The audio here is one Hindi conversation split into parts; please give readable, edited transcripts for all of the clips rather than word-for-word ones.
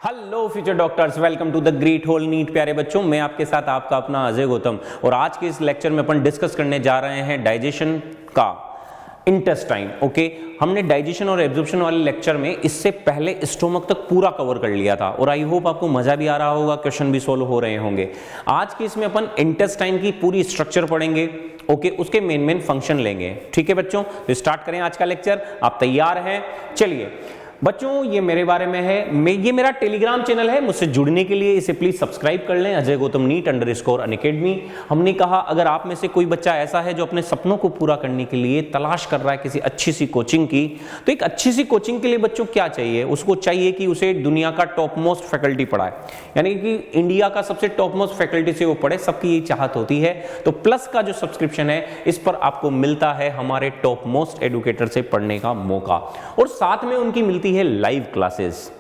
Hello future doctors, welcome to the great whole NEET. प्यारे बच्चों, मैं आपके साथ आपका अपना अजय गौतम और आज के इस लेक्चर में अपन डिस्कस करने जा रहे हैं डाइजेशन का इंटेस्टाइन। ओके, हमने डाइजेशन और एब्जॉर्प्शन वाले लेक्चर में इससे पहले स्टोमक तक पूरा कवर कर लिया था और आई होप आपको मजा भी आ रहा होगा, क्वेश्चन भी सोल्व हो रहे होंगे। आज के इसमें अपन इंटेस्टाइन की पूरी स्ट्रक्चर पढ़ेंगे। ओके, उसके मेन फंक्शन लेंगे। ठीक है बच्चों, तो स्टार्ट करें आज का लेक्चर। आप तैयार हैं? चलिए बच्चों, ये मेरे बारे में है, ये मेरा टेलीग्राम चैनल है। मुझसे जुड़ने के लिए इसे प्लीज सब्सक्राइब कर लें, अजय गौतम नीट _अनअकैडमी। हमने कहा अगर आप में से कोई बच्चा ऐसा है जो अपने सपनों को पूरा करने के लिए तलाश कर रहा है किसी अच्छी सी कोचिंग की, तो एक अच्छी सी कोचिंग के लिए बच्चों क्या चाहिए? उसको चाहिए कि उसे दुनिया का टॉप मोस्ट फैकल्टी पढ़ाए, यानी कि इंडिया का सबसे टॉप मोस्ट फैकल्टी से वो पढ़े। सबकी यही चाहत होती है। तो प्लस का जो सब्सक्रिप्शन है, इस पर आपको मिलता है हमारे टॉप मोस्ट एडुकेटर से पढ़ने का मौका और साथ में उनकी मिलती है लाइव क्लासेस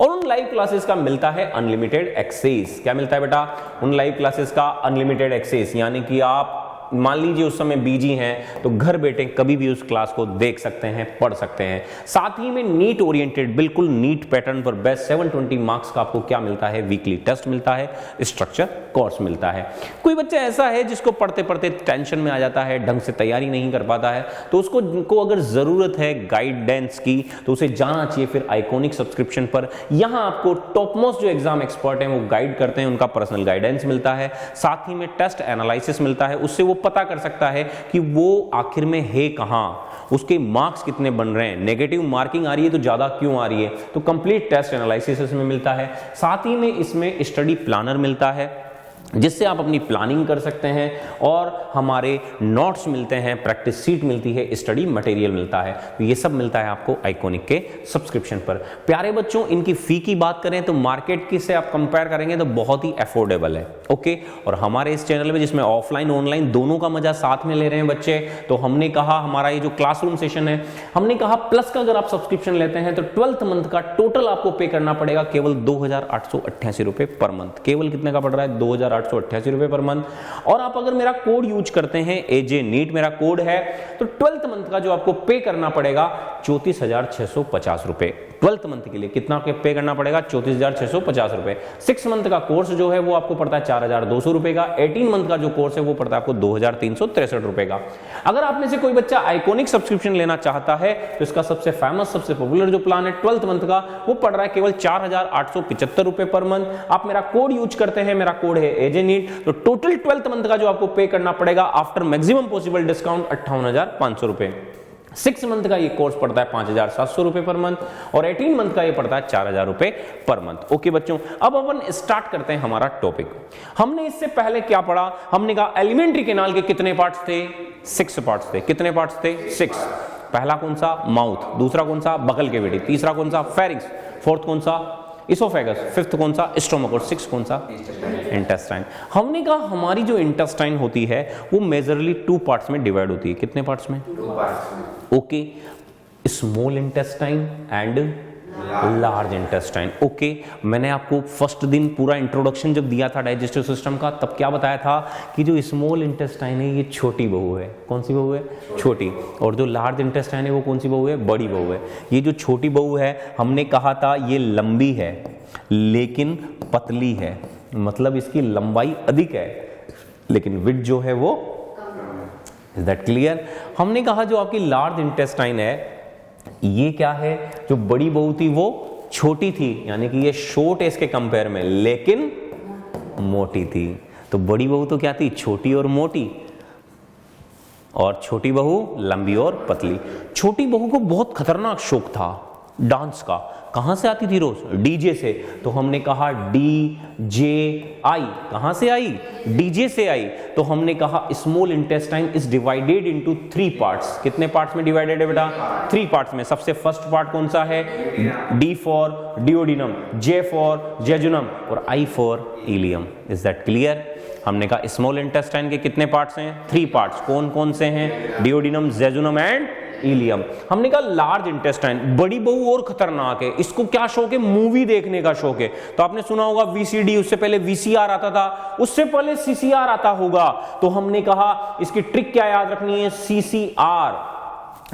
और उन लाइव क्लासेस का मिलता है अनलिमिटेड एक्सेस। क्या मिलता है बेटा? उन लाइव क्लासेस का अनलिमिटेड एक्सेस, यानी कि आप मान लीजिए उस समय बिजी हैं तो घर बैठे कभी भी उस क्लास को देख सकते हैं, पढ़ सकते हैं। साथ ही में नीट ओरिएंटेड, बिल्कुल नीट पैटर्न पर बेस्ट 720 मार्क्स का आपको क्या मिलता है? वीकली टेस्ट मिलता है, स्ट्रक्चर कोर्स मिलता है। कोई बच्चा ऐसा है जिसको पढ़ते पढ़ते टेंशन में आ जाता है, ढंग से तैयारी नहीं कर पाता है, तो उसको अगर जरूरत है गाइडेंस की तो उसे जाना चाहिए फिर आइकॉनिक सब्सक्रिप्शन पर। यहां आपको टॉप मोस्ट जो एग्जाम एक्सपर्ट हैं वो गाइड करते हैं, उनका पर्सनल गाइडेंस मिलता है, साथ ही में टेस्ट एनालिसिस मिलता है। उससे वो पता कर सकता है कि वो आखिर में है कहां, उसके मार्क्स कितने बन रहे हैं, नेगेटिव मार्किंग आ रही है तो ज्यादा क्यों आ रही है। तो कंप्लीट टेस्ट एनालिसिस इसमें मिलता है। साथ ही में इसमें स्टडी प्लानर मिलता है जिससे आप अपनी प्लानिंग कर सकते हैं और हमारे नोट्स मिलते हैं, प्रैक्टिस सीट मिलती है, स्टडी मटेरियल मिलता है। तो ये सब मिलता है आपको आइकॉनिक के सब्सक्रिप्शन पर। प्यारे बच्चों, इनकी फी की बात करें तो मार्केट की से आप कंपेयर करेंगे तो बहुत ही अफोर्डेबल है। ओके, और हमारे इस चैनल में जिसमें ऑफलाइन ऑनलाइन दोनों का मजा साथ में ले रहे हैं बच्चे, तो हमने कहा हमारा ये जो क्लासरूम सेशन है, हमने कहा प्लस का अगर आप सब्सक्रिप्शन लेते हैं तो 12th मंथ का टोटल आपको पे करना पड़ेगा केवल 2888 रुपए पर मंथ। केवल कितने का पड़ रहा है? 2888 रुपए पर मंथ। और आप अगर मेरा कोड यूज करते हैं, एजे नीट मेरा कोड है, तो 12th मंथ का जो आपको पे करना पड़ेगा 34,650 रुपए। 12th मंथ के लिए कितना पे करना पड़ेगा? 34,650 रुपए। 6 मंथ का कोर्स जो है वो आपको पड़ता है 4,200 रुपए का। 18 मंथ का जो कोर्स है वो पड़ता है आपको 2,363 रुपए का। अगर आप में से कोई बच्चा आइकॉनिक सब्सक्रिप्शन लेना चाहता है तो इसका सबसे फेमस, सबसे पॉपुलर जो प्लान है 12th मंथ का, वो पड़ रहा है केवल 4,875 रुपए पर मंथ। आप मेरा कोड यूज करते हैं, मेरा कोड है एजे नीट, तो टोटल 12th मंथ का जो आपको पे करना पड़ेगा आफ्टर मैक्सिमम पॉसिबल डिस्काउंट 58,500 रुपए। 6 मंथ का ये कोर्स पड़ता है 5,700 रुपए पर मंथ और 18 मंथ का ये पड़ता है 4,000 रुपए पर मंथ। ओके बच्चों, अब अपन स्टार्ट करते हैं हमारा टॉपिक। हमने इससे पहले क्या पढ़ा? हमने कहा एलिमेंट्री कैनाल के कितने पार्ट्स थे? 6 पार्ट्स थे। कितने पार्ट्स थे? 6। पहला कौन सा? माउथ। दूसरा कौन सा? बगल के पेटी। तीसरा कौन सा? फेरिंक्स। फोर्थ कौन सा? इसोफेगस। फिफ्थ कौन सा? स्टोमक। और 6 कौन सा? इंटेस्टाइन। हमने कहा हमारी जो इंटेस्टाइन होती है वो मेजरली 2 पार्ट्स में डिवाइड होती है। कितने पार्ट्स में? 2 पार्ट्स में। Okay, small intestine and large intestine. Okay, मैंने आपको फर्स्ट दिन पूरा इंट्रोडक्शन जब दिया था डाइजेस्टिव सिस्टम का, तब क्या बताया था कि जो स्मॉल इंटेस्टाइन है ये छोटी बहू है। कौन सी बहू है? छोटी। और जो लार्ज इंटेस्टाइन है वो कौन सी बहू है? बड़ी बहू है। ये जो छोटी बहू है, हमने कहा था ये लंबी है लेकिन पतली है, मतलब इसकी लंबाई अधिक है लेकिन विड्थ जो है वो, इज दैट क्लियर? हमने कहा जो आपकी लार्ज इंटेस्टाइन है ये क्या है? जो बड़ी बहू थी वो छोटी थी, यानी कि ये शॉर्ट है इसके कंपेयर में लेकिन मोटी थी। तो बड़ी बहू तो क्या थी? छोटी और मोटी, और छोटी बहू लंबी और पतली। छोटी बहू को बहुत खतरनाक शौक था डांस का। कहां से आती थी रोज? डीजे से। तो हमने कहा डी जे आई, कहां से आई? डीजे से आई। तो हमने कहा small intestine is divided into 3 parts. कितने पार्ट्स में डिवाइडेड है बेटा? 3 पार्ट्स में। सबसे फर्स्ट पार्ट कौन सा है? D for duodenum, J for jejunum और I for ileum. Is that clear? हमने कहा स्मॉल इंटेस्टाइन के कितने पार्ट्स हैं? 3 पार्ट्स। कौन कौन से हैं? Duodenum, jejunum and ileum. हमने कहा लार्ज इंटेस्टाइन, बड़ी बहू और खतरनाक है। इसको क्या शौक है? मूवी देखने का शौक है। तो आपने सुना होगा वीसीडी, उससे पहले वीसीआर आता था, उससे पहले सीसीआर आता होगा। तो हमने कहा इसकी ट्रिक क्या याद रखनी है? सीसीआर।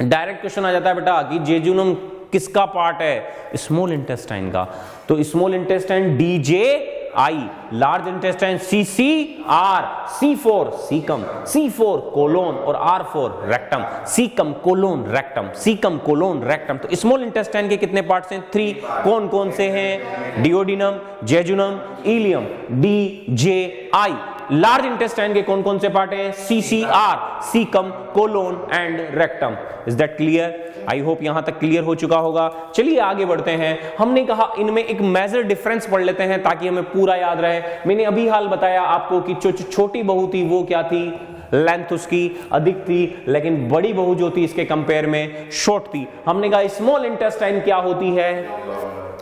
डायरेक्ट क्वेश्चन आ जाता है बेटा कि जेजुनम किसका पार्ट है? स्मॉल इंटेस्टाइन का। तो small intestine DJI, large intestine CCR, C4 caecum, C4 colon और R4 rectum, caecum colon rectum, caecum colon rectum. तो स्मॉल इंटेस्टाइन के कितने पार्ट्स हैं? 3। कौन कौन से हैं? Duodenum, jejunum, ileum, DJI। Large intestine के कौन कौन से पार्ट हैं? CCR, caecum, colon and rectum. Is that clear? I hope यहां तक क्लियर हो चुका होगा। चलिए आगे बढ़ते हैं। हमने कहा इनमें एक मेजर डिफरेंस पढ़ लेते हैं ताकि हमें पूरा याद रहे। मैंने अभी हाल बताया आपको कि जो छोटी बहू थी वो क्या थी? लेंथ उसकी अधिक थी, लेकिन बड़ी बहू जो थी इसके कंपेयर में शॉर्ट थी। हमने कहा स्मॉल इंटेस्टाइन क्या होती है?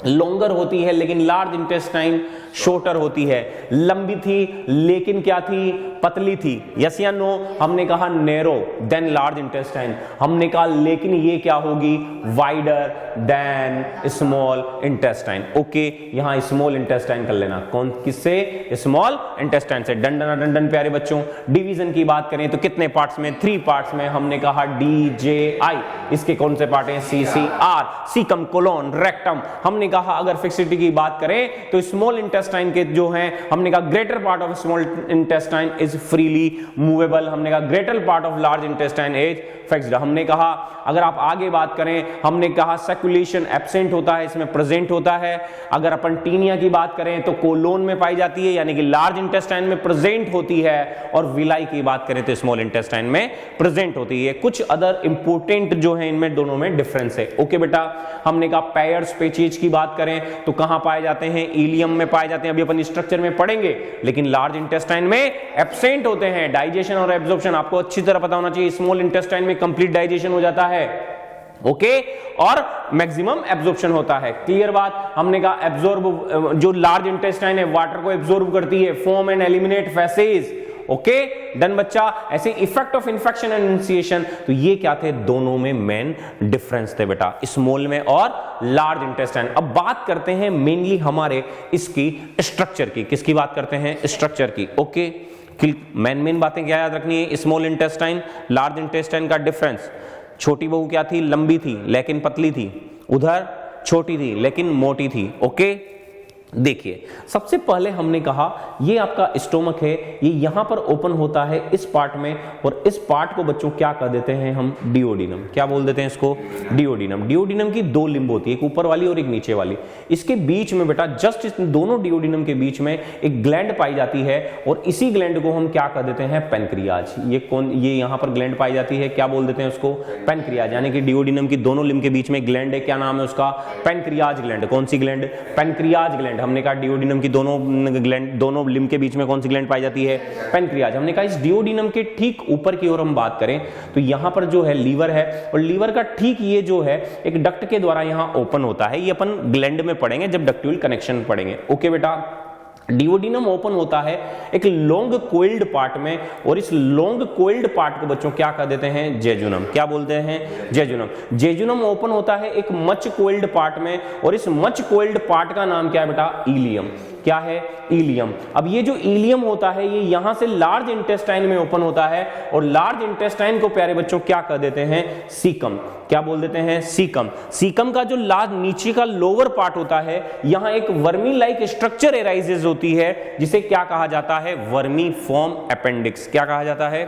लॉन्गर होती है, लेकिन लार्ज इंटेस्टाइन शॉर्टर होती है। लंबी थी लेकिन क्या थी? पतली थी। यस या नो? हमने कहा नैरो देन लार्ज इंटेस्टाइन। हमने कहा लेकिन ये क्या होगी? Wider than small intestine. Okay, यहां स्मॉल इंटेस्टाइन कर लेना। कौन किससे? स्मॉल इंटेस्टाइन से। डंडन डंडन प्यारे बच्चों, डिवीजन की बात करें तो कितने पार्ट्स में? 3 पार्ट्स में। हमने कहा DJI, इसके कौन से पार्ट हैं? CCR, caecum, colon, rectum. हमने कहा अगर फिक्सिटी की बात करें तो स्मॉल इंटेस्टाइन के जो हैं, हमने कहा greater part of small intestine is freely movable. हमने कहा greater part of large intestine is fixed. हमने कहा अगर आप आगे बात करें, हमने कहा सर्कुलेशन एब्सेंट होता है, इसमें प्रेजेंट होता है। अगर अपन टीनिया की बात करें तो कोलोन में पाई जाती है, यानी कि लार्ज इंटेस्टाइन में प्रेजेंट होती है, और विलाई की बात करें तो स्मॉल इंटेस्टाइन में प्रेजेंट होती है। कुछ अदर इंपोर्टेंट जो है इनमें दोनों में डिफरेंस है। ओके बेटा, हमने कहा पेयर स्पीशीज की बात करें तो कहां पाए जाते हैं? इलियम में पाए जाते हैं, अभी अपन स्ट्रक्चर में पढ़ेंगे, लेकिन लार्ज इंटेस्टाइन में एब्सेंट होते हैं। डाइजेशन और एब्जॉर्प्शन आपको अच्छी तरह पता होना चाहिए। स्मॉल इंटेस्टाइन में कंप्लीट डाइजेशन हो जाता है, ओके, और मैक्सिमम एब्जॉर्प्शन होता है। क्लियर बात? हमने कहा एब्जॉर्ब, जो लार्ज इंटेस्टाइन है वाटर को एब्जॉर्ब करती है, form and eliminate faeces. Okay done बच्चा। ऐसे effect of infection and initiation, तो ये क्या थे? दोनों में मेन डिफरेंस थे बेटा, स्मॉल में और लार्ज इंटेस्टाइन। अब बात करते हैं मेनली हमारे इसकी स्ट्रक्चर की। किसकी बात करते हैं? स्ट्रक्चर की। ओके, मेन बातें क्या याद रखनी है? स्मॉल इंटेस्टाइन, लार्ज इंटेस्टाइन का डिफरेंस। छोटी बहू क्या थी? लंबी थी लेकिन पतली थी। उधर छोटी थी लेकिन मोटी थी। ओके, देखिए सबसे पहले हमने कहा ये आपका स्टोमक है, ये यहां पर ओपन होता है इस पार्ट में, और इस पार्ट को बच्चों क्या कर देते हैं हम? डिओडिनम। क्या बोल देते हैं इसको? डिओडिनम। डिओडिनम की 2 लिंब होती है, एक ऊपर वाली और एक नीचे वाली। इसके बीच में बेटा जस्ट इस दोनों डिओडिनम के बीच में एक ग्लैंड पाई जाती है, और इसी ग्लैंड को हम क्या कर देते हैं? पैनक्रियाज। ये कौन? ये यहां पर ग्लैंड पाई जाती है, क्या बोल देते हैं उसको? पैनक्रियाज। यानी कि डिओडिनम की दोनों लिंब के बीच में ग्लैंड है, क्या नाम है उसका? Pancreas gland. कौन सी ग्लैंड? Pancreas gland. हमने कहा डिओडिनम की दोनों ग्लैंड, दोनों लिम्ब के बीच में कौन सी ग्लैंड पाई जाती है? पैनक्रियाज। हमने कहा इस डिओडिनम के ठीक ऊपर की ओर हम बात करें तो यहां पर जो है लीवर है, और लीवर का ठीक ये जो है एक डक्ट के द्वारा यहां ओपन होता है। ये अपन ग्लैंड में पढ़ेंगे जब डक्ट्यूल कनेक्शन पढ़ेंगे। ओके बेटा, डिओडिनम ओपन होता है एक लॉन्ग कोइल्ड पार्ट में, और इस लॉन्ग कोइल्ड पार्ट को बच्चों क्या कर देते हैं? जेजुनम। क्या बोलते हैं? जेजुनम। जेजुनम ओपन होता है एक मच कोइल्ड पार्ट में, और इस मच कोइल्ड पार्ट का नाम क्या है बेटा? इलियम। क्या है? इलियम। अब ये जो इलियम होता है ये यहां से लार्ज इंटेस्टाइन में ओपन होता है, और लार्ज इंटेस्टाइन को प्यारे बच्चों क्या कर देते हैं? सीकम। क्या बोल देते हैं? सीकम। सीकम का जो लार्ज नीचे का लोअर पार्ट होता है, यहां एक वर्मी लाइक स्ट्रक्चर एराइजेस होती है, जिसे क्या कहा जाता है? Vermi form appendix. क्या कहा जाता है?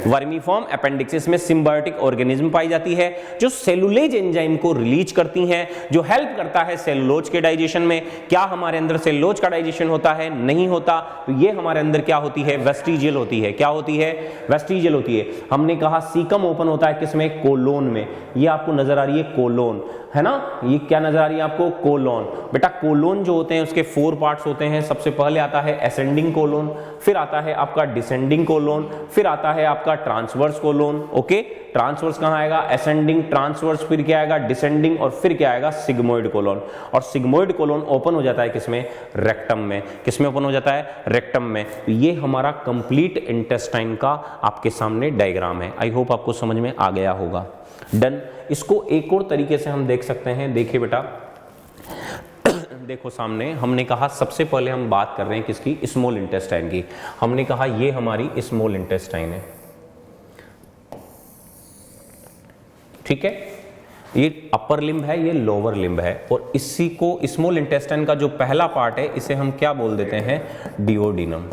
Vermi form appendix. इसमें सिम्बायोटिक ऑर्गेनिज्म पाई जाती है जो सेलुलेज एंजाइम को रिलीज करती हैं, जो हेल्प करता है सेलुलोज के डाइजेशन में। क्या हमारे अंदर सेलुलोज का डाइजेशन होता है? नहीं होता। तो ये हमारे अंदर क्या होती है? वेस्टिजियल होती है। क्या होती है? वेस्टिजियल होती है। हमने कहा सीकम ओपन होता है किसमें? कोलोन में। ये आपको नजर आ रही है कोलोन, है ना? ये क्या नजर आ रही है आपको? कोलोन। बेटा कोलोन जो होते हैं उसके 4 पार्ट्स होते हैं। सबसे पहले आता है असेंडिंग कोलोन, फिर आता है आपका डिसेंडिंग कोलोन, फिर आता है आपका ट्रांसवर्स कोलोन। ओके, ट्रांसवर्स कहां आएगा? असेंडिंग, ट्रांसवर्स, फिर क्या आएगा? डिसेंडिंग, और फिर क्या आएगा? Sigmoid colon. और सिग्मोइड कोलोन ओपन हो जाता है किसमें? रेक्टम में। किसमें ओपन हो जाता है? रेक्टम में। तो ये हमारा कंप्लीट इंटेस्टाइन का आपके सामने डायग्राम है। आई होप आपको समझ में आ गया होगा। डन। इसको एक और तरीके से हम देख सकते हैं। देखिए बेटा, देखो सामने हमने कहा सबसे पहले हम बात कर रहे हैं किसकी? स्मॉल इंटेस्टाइन की। हमने कहा ये हमारी स्मॉल इंटेस्टाइन है, ठीक है। ये अपर लिम्ब है, ये लोअर लिम्ब है, और इसी को स्मॉल इंटेस्टाइन का जो पहला पार्ट है इसे हम क्या बोल देते हैं, डिओडिनम।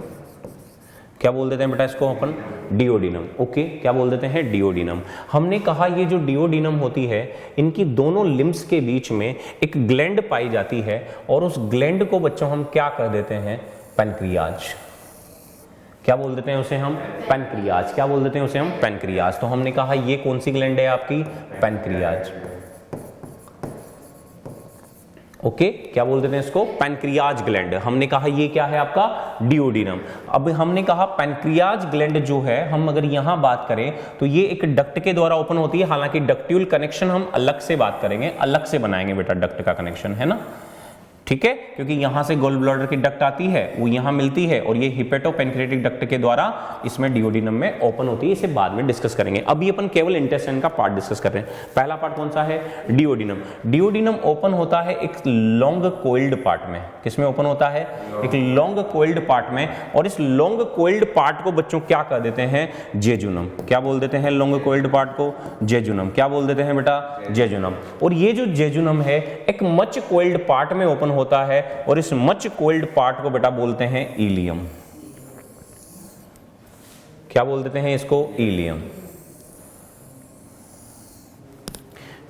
क्या बोल देते हैं बेटा इसको अपन, डिओडिनम। ओके, क्या बोल देते हैं, डिओडिनम। हमने कहा ये जो डिओडिनम होती है, इनकी दोनों लिम्ब्स के बीच में एक ग्लैंड पाई जाती है, और उस ग्लैंड को बच्चों हम क्या कर देते हैं, पैनक्रियाज। क्या बोल देते हैं उसे हम, पैनक्रियाज। क्या बोल देते हैं उसे हम, पैनक्रियाज। तो हमने कहा ये कौन सी ग्लैंड है आपकी, पैनक्रियाज। ओके, क्या बोल देते हैं इसको, पैनक्रियाज ग्लैंड। हमने कहा ये क्या है आपका, डिओडिनम। अब हमने कहा पैनक्रियाज ग्लैंड जो है, हम अगर यहां बात करें तो ये एक डक्ट के द्वारा ओपन होती है। हालांकि डक्ट्यूल कनेक्शन हम अलग से बात करेंगे, अलग से बनाएंगे बेटा डक्ट का कनेक्शन, है ना, ठीक है, क्योंकि यहां से गोल ब्लैडर की डक्ट आती है, वो यहां मिलती है, और ये हिपेटोपेनक्रियाटिक डक्ट के द्वारा इसमें डिओडिनम में ओपन होती है। इसे बाद में डिस्कस करेंगे, अभी अपन केवल इंटेस्टाइन का पार्ट डिस्कस कर रहे हैं। पहला पार्ट कौन सा है, डिओडिनम। डिओडिनम ओपन होता है एक लॉन्ग कोइल्ड पार्ट में। किसमें ओपन होता है, एक लॉन्ग कोइल्ड पार्ट में, और इस लॉन्ग कोइल्ड पार्ट को बच्चों क्या कर देते हैं, जेजुनम। क्या बोल देते हैं लॉन्ग कोइल्ड पार्ट को, जेजुनम। क्या बोल देते हैं बेटा, जेजुनम। और ये जो जेजुनम है एक मच कोइल्ड पार्ट में ओपन होता है, और इस मच कोइल्ड पार्ट को बेटा बोलते हैं इलियम। क्या बोल देते हैं इसको, इलियम।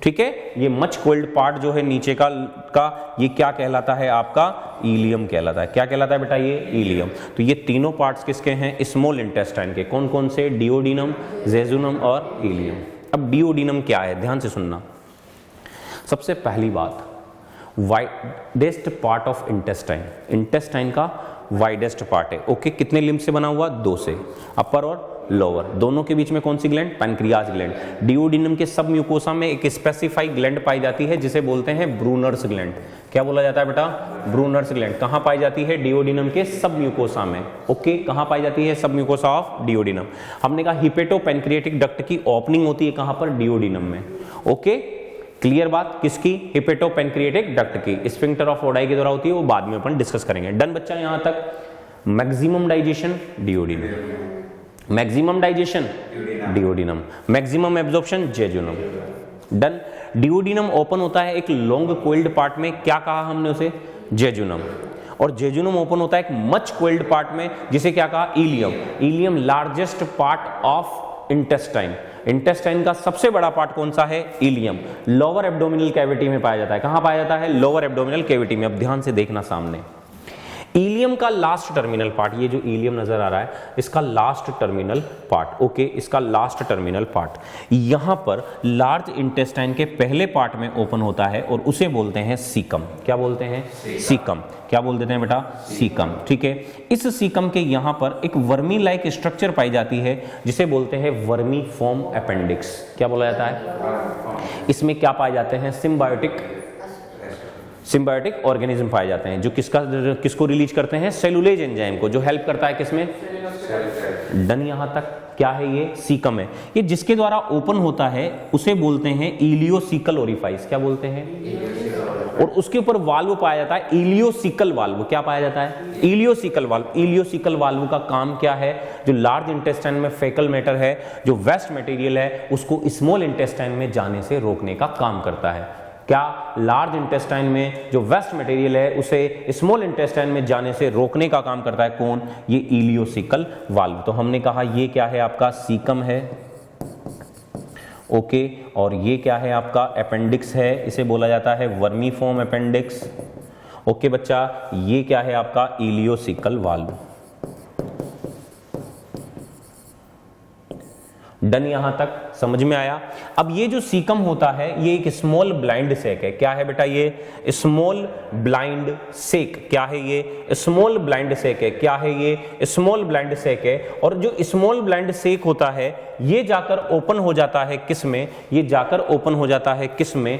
ठीक है, ये मच कोइल्ड पार्ट जो है नीचे का ये क्या कहलाता है आपका, इलियम कहलाता है। क्या कहलाता है बेटा, ये इलियम। तो ये तीनों पार्ट्स किसके हैं, स्मॉल इंटेस्टाइन के। कौन कौन से, डिओडिनम, जेजुनम और इलियम। अब डिओडिनम क्या है, ध्यान से सुनना। सबसे पहली बात, widest part of intestine. Intestine का वाइडेस्ट पार्ट है। ओके, कितने लिम्ब से बना हुआ, 2 से, अपर और लोअर। दोनों के बीच में कौन सी ग्लैंड, पैनक्रियाज ग्लैंड। डिओडिनम के सब म्यूकोसा में एक स्पेसिफाइड ग्लैंड पाई जाती है जिसे बोलते हैं ब्रूनर्स ग्लैंड। क्या बोला जाता है बेटा, ब्रूनर्स ग्लैंड। कहां पाई जाती है, डिओडिनम के सब म्यूकोसा में। ओके, कहां पाई जाती है, सब म्यूकोसा ऑफ डिओडिनम। हमने कहा हिपेटोपेनक्रियाटिक डक्ट की ओपनिंग होती है कहां पर, डिओडिनम में। ओके, क्लियर बात, किसकी, हिपेटोपेनक्रियाटिक डक्ट की। स्फिंक्टर ऑफ ओडाई के द्वारा होती है, वो बाद में अपन डिस्कस करेंगे। डन बच्चा यहां तक। Maximum digestion, duodenum. Maximum digestion, duodenum. Maximum absorption, jejunum. Done. Duodenum open होता है एक लॉन्ग कोइल्ड पार्ट में। क्या कहा हमने उसे, जेजुनम। और जेजुनम ओपन होता है एक मच कोइल्ड पार्ट में, जिसे क्या कहा, ileum. Ileum largest part of intestine. Intestine का सबसे बड़ा पार्ट कौन सा है, इलियम। लोअर एब्डोमिनल कैविटी में पाया जाता है। कहां पाया जाता है, लोअर एब्डोमिनल कैविटी में। अब ध्यान से देखना सामने, इलियम का लास्ट टर्मिनल पार्ट, ये जो इलियम नजर आ रहा है इसका लास्ट टर्मिनल पार्ट। ओके, इसका लास्ट टर्मिनल पार्ट यहां पर लार्ज इंटेस्टाइन के पहले पार्ट में ओपन होता है, और उसे बोलते हैं सीकम। क्या बोलते हैं, सीकम। क्या बोल देते हैं बेटा, सीकम। ठीक है, इस सीकम के यहां पर एक वर्मी लाइक स्ट्रक्चर पाई जाती है जिसे बोलते हैं वर्मी फॉर्म अपेंडिक्स। क्या बोला जाता है, इसमें क्या पाए जाते हैं, सिम्बायोटिक ऑर्गेनिज्म पाए जाते हैं, जो किसको रिलीज करते हैं, सेलुलेज एंजाइम को, जो हेल्प करता है किसमें, डन। यहां तक क्या है, ये सीकम है। ये जिसके द्वारा ओपन होता है उसे बोलते हैं इलियोसिकल ओरिफाइस। क्या बोलते हैं, और उसके ऊपर वाल्व पाया जाता है, इलियोसिकल वाल्व। क्या पाया जाता है, इलियोसिकल वाल्व। इलियोसिकल वाल्व का काम क्या है, जो लार्ज इंटेस्टाइन में फेकल मैटर है, जो वेस्ट मटेरियल है, उसको स्मॉल इंटेस्टाइन में जाने से रोकने का काम करता है। क्या, लार्ज इंटेस्टाइन में जो वेस्ट मटेरियल है उसे स्मॉल इंटेस्टाइन में जाने से रोकने का काम करता है कौन, ये इलियोसिकल वाल्व। तो हमने कहा ये क्या है आपका, सीकम है। ओके, और ये क्या है आपका, अपेंडिक्स है, इसे बोला जाता है वर्मीफॉर्म अपेंडिक्स। ओके बच्चा, ये क्या है आपका, इलियोसिकल वाल्व। डन। यहां तक समझ में आया। अब ये जो सीकम होता है ये एक स्मॉल ब्लाइंड सेक है। क्या है बेटा, ये स्मॉल ब्लाइंड सेक। क्या है ये, स्मॉल ब्लाइंड सेक है। क्या है ये, स्मॉल ब्लाइंड सेक है। और जो स्मॉल ब्लाइंड सेक होता है ये जाकर ओपन हो जाता है किस में, ये जाकर ओपन हो जाता है किस में,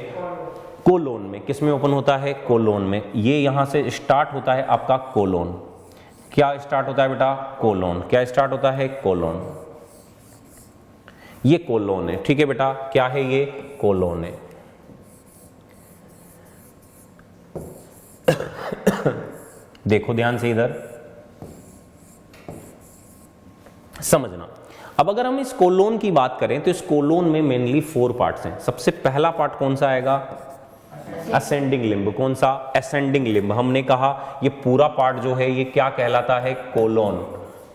कोलोन में। किस में ओपन होता है, कोलोन में। ये यहां से स्टार्ट होता है आपका कोलोन। क्या स्टार्ट होता है बेटा, कोलोन। क्या स्टार्ट होता है, कोलोन। ये कोलोन है। ठीक है बेटा, क्या है ये, कोलोन है। देखो ध्यान से इधर समझना। अब अगर हम इस कोलोन की बात करें तो इस कोलोन में मेनली 4 पार्ट्स हैं। सबसे पहला पार्ट कौन सा आएगा? Ascending limb. कौन सा? Ascending limb. हमने कहा ये पूरा पार्ट जो है ये क्या कहलाता है? कोलोन।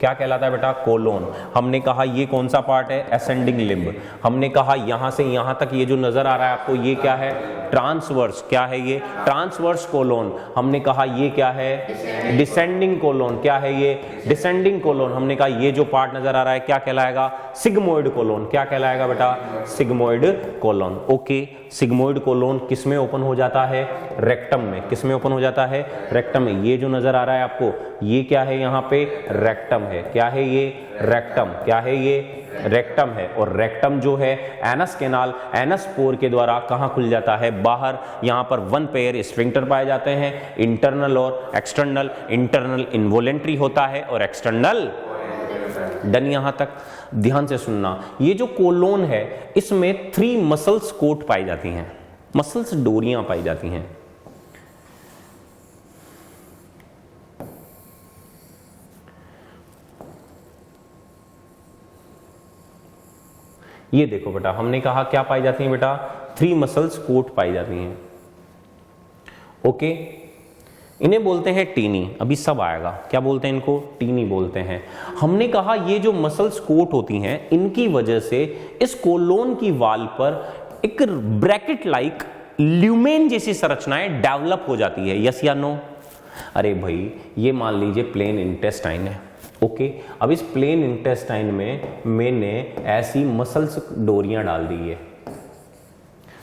क्या कहलाता है बेटा? कोलोन। हमने कहा ये कौन सा पार्ट है? Ascending limb. हमने कहा यहां से यहां तक ये जो नजर आ रहा है आपको ये क्या है? ट्रांसवर्स। क्या है ये? Transverse colon. हमने कहा ये क्या है? Descending colon. क्या है ये? Descending colon. हमने कहा ये जो पार्ट नजर आ रहा है क्या कहलाएगा? Sigmoid colon. क्या कहलाएगा बेटा? Sigmoid colon. Okay, sigmoid colon किस में ओपन हो जाता है? रेक्टम में। किस में ओपन हो जाता है? रेक्टम में। ये जो नजर आ रहा है आपको ये क्या है? यहाँ पे रेक्टम है। क्या है ये? रेक्टम। क्या है ये? रेक्टम है। और रेक्टम जो है एनस कैनाल, एनस पोर के द्वारा कहां खुल जाता है? बाहर। यहां पर 1 पेयर स्फिंक्टर पाए जाते हैं, इंटरनल और एक्सटर्नल। इंटरनल इनवॉलेंट्री होता है और एक्सटर्नल। डन। यहां तक ध्यान से सुनना, ये जो कोलोन है इसमें 3 मसल्स कोट पाई जाती हैं, मसल्स डोरियां पाई जाती हैं। ये देखो बेटा, हमने कहा क्या पाई जाती हैं बेटा? 3 मसल्स कोट पाई जाती हैं। ओके, इन्हें बोलते हैं टीनी। अभी सब आएगा। क्या बोलते हैं इनको? टीनी बोलते हैं। हमने कहा ये जो मसल्स कोट होती हैं इनकी वजह से इस कोलोन की वाल पर एक ब्रैकेट लाइक ल्यूमेन जैसी संरचनाएं डेवलप हो जाती है। यस या नो? अरे भाई ये मान लीजिए प्लेन इंटेस्टाइन है। ओके, अब इस प्लेन इंटेस्टाइन में मैंने ऐसी मसल्स डोरियां डाल दी है,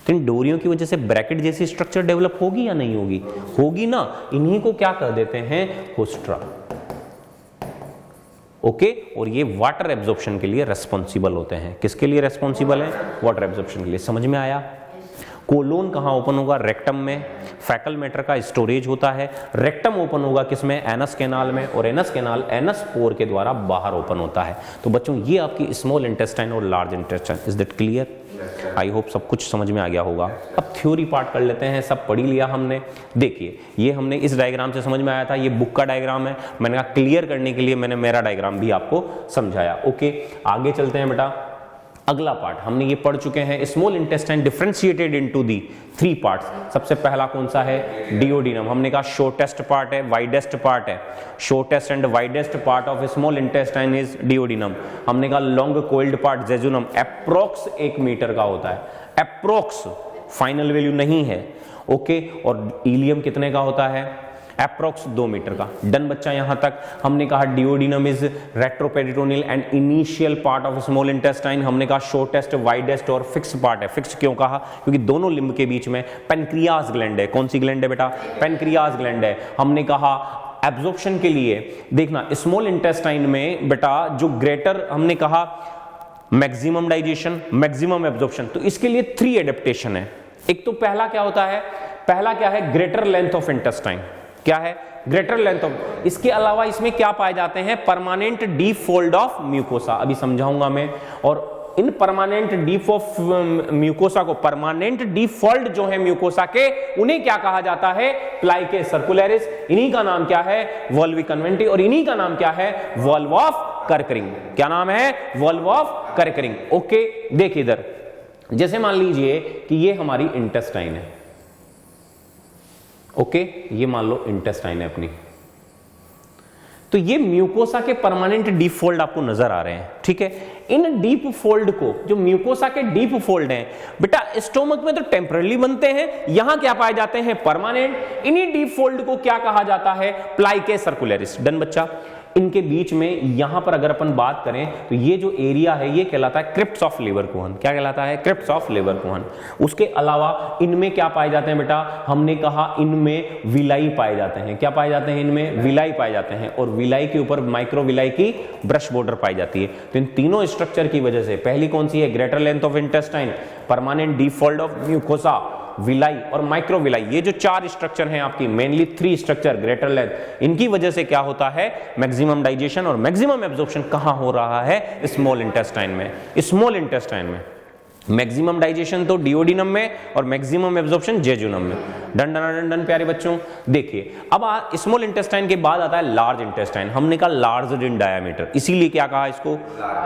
तो इन डोरियों की वजह से ब्रैकेट जैसी स्ट्रक्चर डेवलप होगी या नहीं होगी? होगी ना। इन्हीं को क्या कर देते हैं? होस्ट्रा। ओके, और ये वाटर एब्जॉर्प्शन के लिए रेस्पॉन्सिबल होते हैं। किसके लिए रेस्पॉन्सिबल है? वाटर एब्जॉर्प्शन के लिए। समझ में आया? कोलोन कहां ओपन होगा? रेक्टम में। फैकल मैटर का स्टोरेज होता है। रेक्टम ओपन होगा किसमें? एनस कैनाल में। और एनस कैनाल एनस पोर के द्वारा बाहर ओपन होता है। तो बच्चों ये आपकी स्मॉल इंटेस्टाइन और large intestine. Is that clear? I hope सब कुछ समझ में आ गया होगा। अब थ्योरी पार्ट कर लेते हैं। सब पढ़ी लिया हमने। देखिए ये हमने इस डायग्राम से समझ में आया था, ये बुक का डायग्राम है। मैंने कहा क्लियर करने के लिए मैंने मेरा डायग्राम भी आपको समझाया। ओके, आगे चलते हैं बेटा। अगला पार्ट हमने ये पढ़ चुके हैं, small intestine differentiated into the 3 parts. सबसे पहला कौन सा है? डिओडिनम। हमने कहा शॉर्टेस्ट पार्ट है, वाइडेस्ट पार्ट है। Shortest and widest part of small intestine is duodenum. हमने कहा long coiled part jejunum, approx 1 metre का होता है। अप्रोक्स, फाइनल वैल्यू नहीं है। ओके, और इलियम कितने का होता है? अप्रोक्स 2 मीटर का। डन बच्चा यहां तक। हमने कहा duodenum is retroperitoneal and initial part of small intestine. हमने कहा शॉर्टेस्ट, वाइडेस्ट और फिक्स पार्ट है। फिक्स क्यों कहा? क्योंकि दोनों लिम्ब के बीच में पेनक्रियाज ग्लैंड है। कौन सी ग्लैंड है बेटा? पेनक्रियाज ग्लैंड है। हमने कहा एब्जॉर्प्शन के लिए देखना स्मॉल इंटेस्टाइन में बेटा जो ग्रेटर, हमने कहा मैक्सिमम डाइजेशन, मैक्सिमम एब्जॉर्प्शन, तो इसके लिए 3 एडेप्टेशन है। एक तो पहला क्या होता है? पहला क्या है? Greater length of intestine. क्या है? Greater length of. इसके अलावा इसमें क्या पाए जाते हैं? Permanent deep fold of mucosa. अभी समझाऊंगा मैं। और इन परमानेंट डीप ऑफ म्यूकोसा को, परमानेंट डीप फोल्ड जो है म्यूकोसा के, उन्हें क्या कहा जाता है? प्लाइके सर्कुलरिस। इन्हीं का नाम क्या है? वॉल्वी कन्वेंटी। और इन्हीं का नाम क्या है? Valve of Kerckring. क्या नाम है? Valve of कर्करिंग। ओके, देखिए इधर, जैसे मान लीजिए कि ये हमारी इंटेस्टाइन है। ओके, ये मान लो इंटेस्टाइन है अपनी। तो ये म्यूकोसा के परमानेंट डीप फोल्ड आपको नजर आ रहे हैं। ठीक है, इन डीप फोल्ड को, जो म्यूकोसा के डीप फोल्ड हैं बेटा, स्टोमक में तो टेम्पररी बनते हैं, यहां क्या पाए जाते हैं? परमानेंट। इन्हीं डीप फोल्ड को क्या कहा जाता है? प्लाइके सर्कुलरिस। डन बच्चा। इनके बीच में यहां पर अगर अपन बात करें तो ये जो एरिया है ये कहलाता है क्रिप्ट्स ऑफ लेवरकुहन। क्या कहलाता है? Crypts of Lieberkuhn. उसके अलावा इनमें क्या पाए जाते हैं बेटा? हमने कहा इनमें विलाई पाए जाते हैं। क्या पाए जाते हैं? इनमें विलाई पाए जाते हैं। और विलाई के ऊपर माइक्रोविलाई की ब्रश बॉर्डर पाई जाती है। तो इन तीनों स्ट्रक्चर की वजह से, पहली कौन सी है? Greater length of intestine, permanent deep fold of mucosa, villi और माइक्रोविलाई। ये जो 4 स्ट्रक्चर हैं आपकी, मेनली 3 स्ट्रक्चर ग्रेटर लेंथ, इनकी वजह से क्या होता है? मैक्सिमम डाइजेशन और मैक्सिमम एब्जॉर्प्शन कहां हो रहा है? स्मॉल इंटेस्टाइन में। स्मॉल इंटेस्टाइन में मैक्सिमम डाइजेशन तो डिओडिनम में और मैक्सिमम एब्जॉर्प्शन जेजुनम में। डन डन डन डन प्यारे बच्चों। देखिए अब स्मॉल इंटेस्टाइन के बाद आता है लार्ज इंटेस्टाइन। हमने कहा लार्ज इन डायमीटर, इसीलिए क्या कहा इसको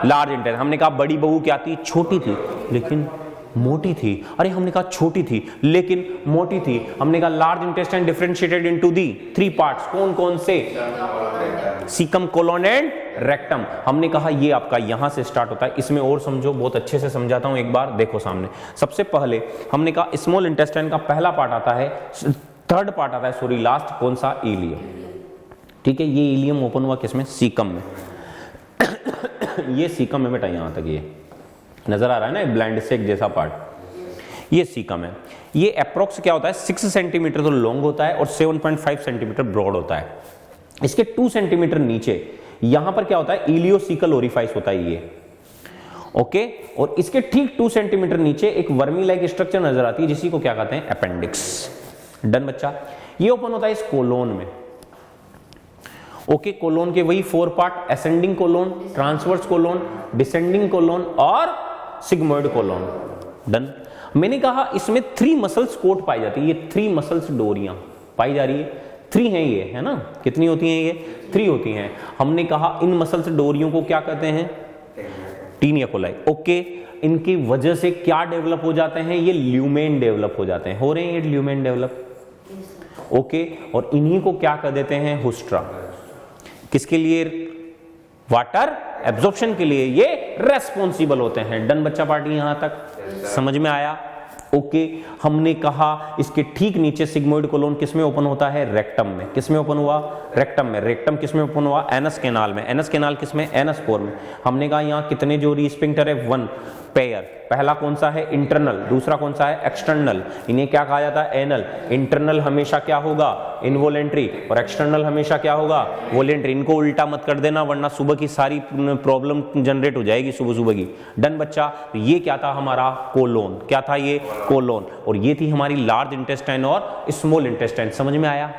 लार्ज इंटेस्टाइन। हमने कहा बड़ी बहू क्या थी, छोटी थी लेकिन मोटी थी। अरे हमने कहा छोटी थी लेकिन मोटी थी। हमने कहा large intestine differentiated into the 3 parts, कौन कौन से, सीकम, कोलोन एंड रेक्टम। हमने कहा ये आपका यहां से स्टार्ट होता है। इसमें और समझो, बहुत अच्छे से समझाता हूं, एक बार देखो सामने। सबसे पहले हमने कहा स्मॉल इंटेस्टाइन का पहला पार्ट आता है, थर्ड पार्ट आता है सॉरी लास्ट, कौन सा, इलियम। ठीक है, ये इलियम ओपन हुआ किसमें, सीकम में। ये सीकम है बेटा, यहां तक ये नजर आ रहा है ना, ब्लाइंड सेक जैसा पार्ट, ये सीकम है। ये अप्रोक्स क्या होता है, 6 सेंटीमीटर तो लॉन्ग होता है और 7.5 सेंटीमीटर ब्रॉड होता है। इसके 2 सेंटीमीटर नीचे यहां पर क्या होता है, इलियोसिकल ओरिफाइस होता है ये, ओके। और इसके ठीक 2 सेंटीमीटर नीचे एक वर्मी लाइक स्ट्रक्चर नजर आती है, जिसी को क्या कहते हैं, अपेंडिक्स। डन बच्चा। ये ओपन होता है इस कोलोन में, ओके। कोलोन के वही 4 part, ascending colon, transverse colon, descending colon और सिग्मोइड कोलोन। डन। मैंने कहा इसमें 3 मसल्स कोट पाई जाती है, ये 3 मसल्स डोरियां पाई जा रही है, 3 हैं ये, है ना। कितनी होती हैं ये, 3 होती हैं। हमने कहा इन मसल्स डोरियों को क्या कहते हैं, टीनिया कोलाई, ओके। इनकी वजह से क्या डेवलप हो जाते हैं, ये ल्यूमेन डेवलप हो जाते हैं, हो रहे हैं ये ल्यूमेन डेवलप, ओके। और इन्हीं को क्या कर देते हैं, हुस्ट्रा। किसके लिए, वाटर एब्जॉर्प्शन के लिए ये रेस्पॉन्सिबल होते हैं। डन बच्चा पार्टी, यहां तक समझ में आया, ओके। हमने कहा इसके ठीक नीचे सिग्मोइड कोलोन किसमें ओपन होता है, रेक्टम में। किसमें ओपन हुआ, रेक्टम में। रेक्टम किसमें ओपन हुआ, एनस कैनाल में। एनस कैनाल किसमें, एनस पोर में। हमने कहा यहां कितने जोड़ी स्फिंक्टर है, 1 पेयर। पहला कौन सा है, इंटरनल, दूसरा कौन सा है, एक्सटर्नल। इन्हें क्या कहा जाता है, एनल। इंटरनल हमेशा क्या होगा, इनवोलेंट्री, और एक्सटर्नल हमेशा क्या होगा, वोलेंट्री। इनको उल्टा मत कर देना वरना सुबह की सारी प्रॉब्लम जनरेट हो जाएगी सुबह सुबह की। डन बच्चा। तो ये क्या था हमारा, कोलोन। क्या था ये, कोलोन। और ये थी हमारी लार्ज इंटेस्टाइन और स्मॉल इंटेस्टाइन। समझ में आया।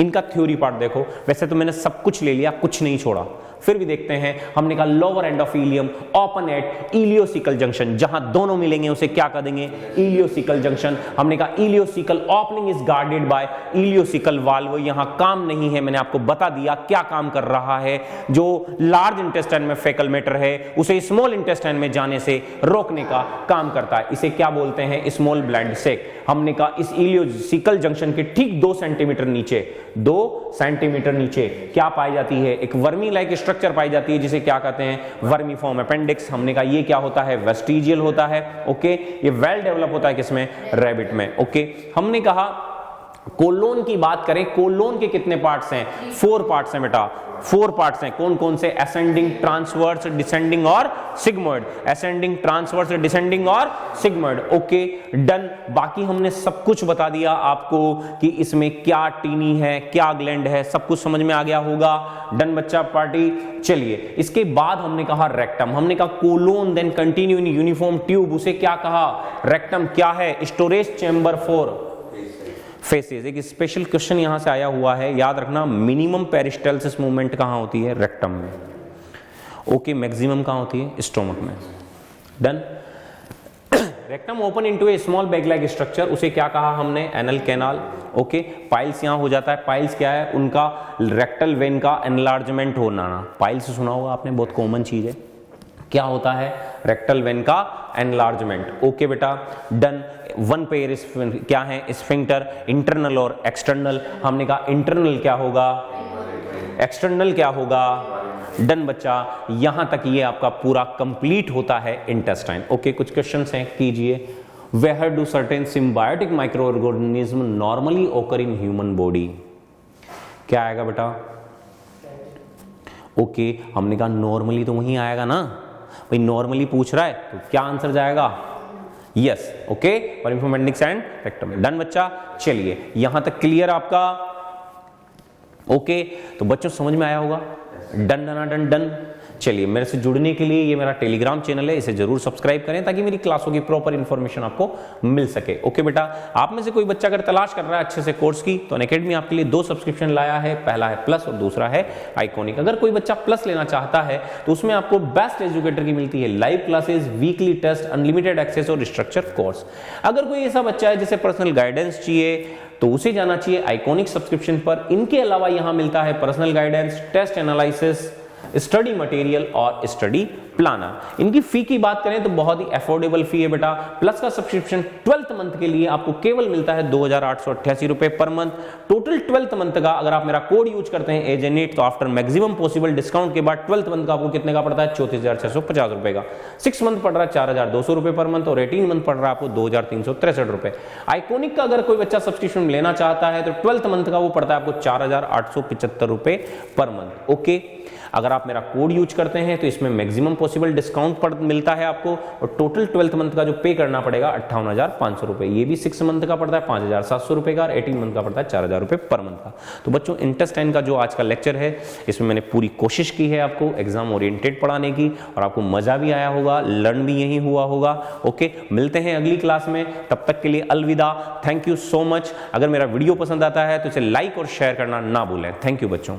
इनका थ्योरी पार्ट देखो, वैसे तो मैंने सब कुछ ले लिया, कुछ नहीं छोड़ा, फिर भी देखते हैं। हमने कहा lower end of ileum open at ileocaecal junction, जहां दोनों मिलेंगे उसे क्या कर देंगे, इलियोसिकल जंक्शन। हमने कहा ileocaecal opening is guarded by ileocaecal valve. यहां काम नहीं है, मैंने आपको बता दिया क्या काम कर रहा है। जो लार्ज इंटेस्टाइन में फेकल मैटर है उसे स्मॉल इंटेस्टाइन में जाने से रोकने का काम करता है। इसे क्या बोलते हैं, स्मॉल ब्लाइंड सेक। हमने कहा इस इलियोसिकल जंक्शन के ठीक 2 सेंटीमीटर नीचे, 2 सेंटीमीटर नीचे क्या पाई जाती है, एक वर्मी लाइक स्ट्रक्चर पाई जाती है जिसे क्या कहते हैं, वर्मीफॉर्म अपेंडिक्स। हमने कहा ये क्या होता है, वेस्टिजियल होता है, ओके। ये वेल डेवलप होता है किसमें, रैबिट में, ओके। हमने कहा कोलोन की बात करें, कोलोन के कितने पार्ट्स हैं, 4 पार्ट्स हैं बेटा, 4 पार्ट्स हैं। कौन कौन से, असेंडिंग, ट्रांसवर्स, डिसेंडिंग और सिग्मोइड। असेंडिंग, ट्रांसवर्स, डिसेंडिंग और सिग्मोइड, ओके। डन। बाकी हमने सब कुछ बता दिया आपको कि इसमें क्या टीनी है, क्या ग्लैंड है, सब कुछ समझ में आ गया होगा। डन बच्चा पार्टी। चलिए इसके बाद हमने कहा रेक्टम। हमने कहा colon then continue in uniform tube, उसे क्या कहा, रेक्टम। क्या है, स्टोरेज चैम्बर फॉर फेसेस। एक स्पेशल क्वेश्चन यहां से आया हुआ है, याद रखना। मिनिमम पेरिस्टाल्सिस मूवमेंट कहां होती है, रेक्टम में, ओके। मैक्सिमम कहां होती है, स्टोमक में। डन। रेक्टम ओपन इनटू ए स्मॉल बैग लाइक स्ट्रक्चर, उसे क्या कहा हमने, एनल कैनाल, ओके। पाइल्स यहां हो जाता है। पाइल्स क्या है, उनका रेक्टल वेन का एनलार्जमेंट होना। पाइल्स सुना होगा आपने, बहुत कॉमन चीज है। क्या होता है, रेक्टल वेन का एनलार्जमेंट, ओके बेटा। डन। 1 पेयर क्या है, स्फिंक्टर, इंटरनल और एक्सटर्नल। हमने कहा इंटरनल क्या होगा, एक्सटर्नल क्या होगा। डन बच्चा। यहां तक ये आपका पूरा कंप्लीट होता है इंटेस्टाइन, ओके। कुछ क्वेश्चंस हैं, कीजिए। Where do certain symbiotic micro organism normally occur in human body. क्या आएगा बेटा, ओके। हमने कहा नॉर्मली तो वहीं आएगा ना भाई, नॉर्मली पूछ रहा है तो क्या आंसर जाएगा, yes, okay. Appendix and rectum. Done बच्चा। चलिए यहां तक क्लियर आपका, ओके। तो बच्चों समझ में आया होगा। Done done done done. चलिए मेरे से जुड़ने के लिए ये मेरा टेलीग्राम चैनल है, इसे जरूर सब्सक्राइब करें ताकि मेरी क्लासों की प्रॉपर इंफॉर्मेशन आपको मिल सके, ओके बेटा। आप में से कोई बच्चा अगर तलाश कर रहा है अच्छे से कोर्स की, तो अनअकैडमी आपके लिए 2 सब्सक्रिप्शन लाया है, पहला है प्लस और दूसरा है आइकॉनिक। अगर कोई बच्चा प्लस लेना चाहता है तो उसमें आपको बेस्ट एजुकेटर की मिलती है live classes, weekly test, unlimited access और स्ट्रक्चर कोर्स। अगर कोई ऐसा बच्चा है जिसे पर्सनल गाइडेंस चाहिए, तो उसे जाना चाहिए आइकॉनिक सब्सक्रिप्शन पर। इनके अलावा यहां मिलता है personal guidance, test analysis, study material और स्टडी प्लानर। इनकी फी की बात करें तो बहुत ही अफोर्डेबल फी है बेटा। प्लस का सब्सक्रिप्शन 12th मंथ के लिए आपको केवल मिलता है 2888 रुपए per month. Total 12th month का अगर आप मेरा कोड यूज करते हैं एजेनेट, तो आफ्टर मैक्सिमम पॉसिबल डिस्काउंट के बाद 12th मंथ का आपको कितने का पड़ता है? 34,650 रुपए का। 6 मंथ पड़ रहा है 4,200 रुपए पर मंथ, और 18 मंथ पड़ रहा है आपको 2,363 रुपए। आइकॉनिक का अगर कोई बच्चा सब्सक्रिप्शन लेना चाहता है तो 12th मंथ का वो पड़ता है आपको 4,875 रुपए पर मंथ। ओके, अगर आप मेरा कोड यूज करते हैं तो इसमें मैक्सिमम पॉसिबल डिस्काउंट मिलता है आपको, और टोटल 12th मंथ का जो पे करना पड़ेगा 58,500 रुपए। ये भी 6 मंथ का पड़ता है 5,700 रुपए का, और 18 मंथ का पड़ता है 4,000 रुपए पर मंथ का। तो बच्चों, इंटेस्टाइन का जो आज का लेक्चर है इसमें मैंने पूरी कोशिश की है आपको एग्जाम ओरिएंटेड पढ़ाने की, और आपको मजा भी आया होगा, लर्न भी यही हुआ होगा। ओके, मिलते हैं अगली क्लास में, तब तक के लिए अलविदा। Thank you so much. अगर मेरा वीडियो पसंद आता है तो इसे लाइक और शेयर करना ना भूलें। थैंक यू बच्चों।